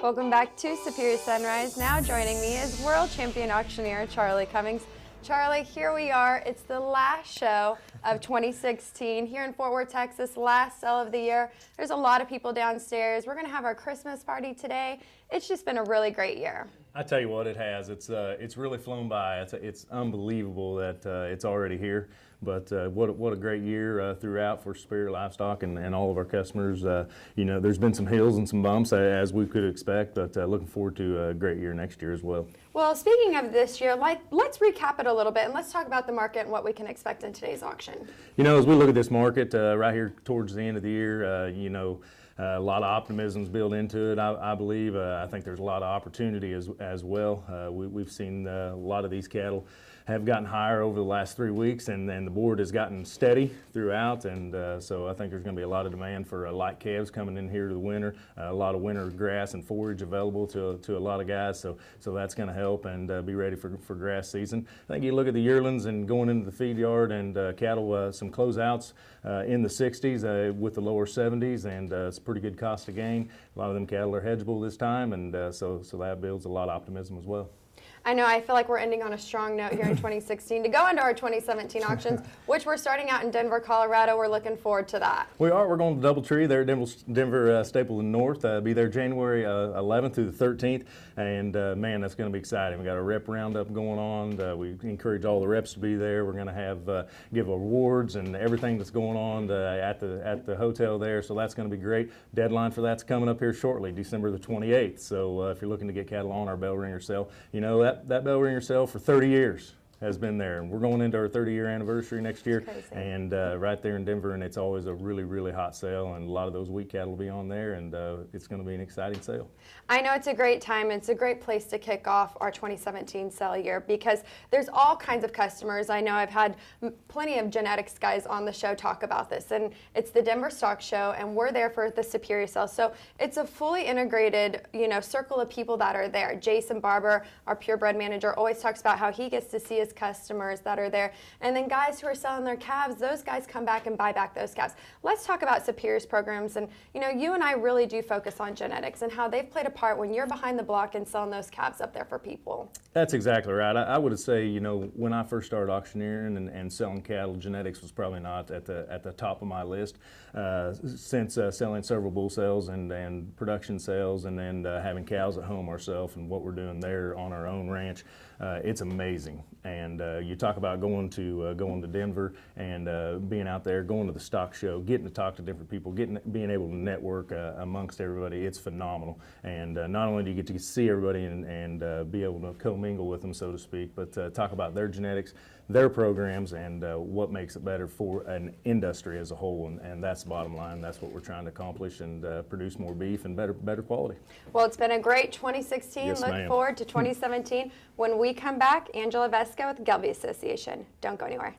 Welcome back to Superior Sunrise. Now joining me is world champion auctioneer Charly Cummings. Charly, here we are. It's the last show of 2016 here in Fort Worth, Texas, last sale of the year. There's a lot of people downstairs. We're going to have our Christmas party today. It's just been a really great year. I tell you what, it has. It's really flown by. It's unbelievable that it's already here. But what a great year throughout for Superior Livestock and all of our customers. You know, there's been some hills and some bumps as we could expect, but looking forward to a great year next year as well. Well, speaking of this year, let's recap it a little bit and let's talk about the market and what we can expect in today's auction. You know, as we look at this market right here towards the end of the year, you know, a lot of optimism's built into it, I believe. I think there's a lot of opportunity as well. We've seen a lot of these cattle have gotten higher over the last 3 weeks, and the board has gotten steady throughout, and so I think there's going to be a lot of demand for light calves coming in here to the winter. A lot of winter grass and forage available to a lot of guys, so that's going to help and be ready for grass season. I think you look at the yearlings and going into the feed yard and cattle, some closeouts in the 60s with the lower 70s, and it's a pretty good cost of gain. A lot of them cattle are hedgeable this time, and so that builds a lot of optimism as well. I know, I feel like we're ending on a strong note here in 2016 to go into our 2017 auctions, which we're starting out in Denver, Colorado. We're looking forward to that. We are. We're going to Doubletree there at Denver Stapleton North. Be there January 11th through the 13th. And man, that's going to be exciting. We got a rep roundup going on. We encourage all the reps to be there. We're going to have give awards and everything that's going on at the hotel there. So that's going to be great. Deadline for that's coming up here shortly, December the 28th. So if you're looking to get cattle on our bell ringer sale, you know that bell ringer sale for 30 years has been there, and we're going into our 30-year anniversary next year, and right there in Denver, and it's always a really, really hot sale, and a lot of those wheat cattle will be on there, and it's going to be an exciting sale. I know it's a great time. It's a great place to kick off our 2017 sale year because there's all kinds of customers. I know I've had plenty of genetics guys on the show talk about this, and it's the Denver Stock Show, and we're there for the Superior sale. So it's a fully integrated, you know, circle of people that are there. Jason Barber, our purebred manager, always talks about how he gets to see his customers that are there, and then guys who are selling their calves, those guys come back and buy back those calves. Let's talk about Superior's programs, and you know, you and I really do focus on genetics and how they've played a part when you're behind the block and selling those calves up there for people. That's exactly right. I would say, you know, when I first started auctioneering and selling cattle, genetics was probably not at the top of my list. Since selling several bull sales and production sales, and then having cows at home ourselves and what we're doing there on our own ranch, it's amazing. And you talk about going to Denver and being out there, going to the stock show, getting to talk to different people, being able to network amongst everybody. It's phenomenal. And not only do you get to see everybody and be able to commingle with them, so to speak, but talk about their genetics, their programs, and what makes it better for an industry as a whole. And that's the bottom line. That's what we're trying to accomplish, and produce more beef and better quality. Well, it's been a great 2016. Yes, Look forward to 2017. When we come back, Angela Vesco with the Gelby Association. Don't go anywhere.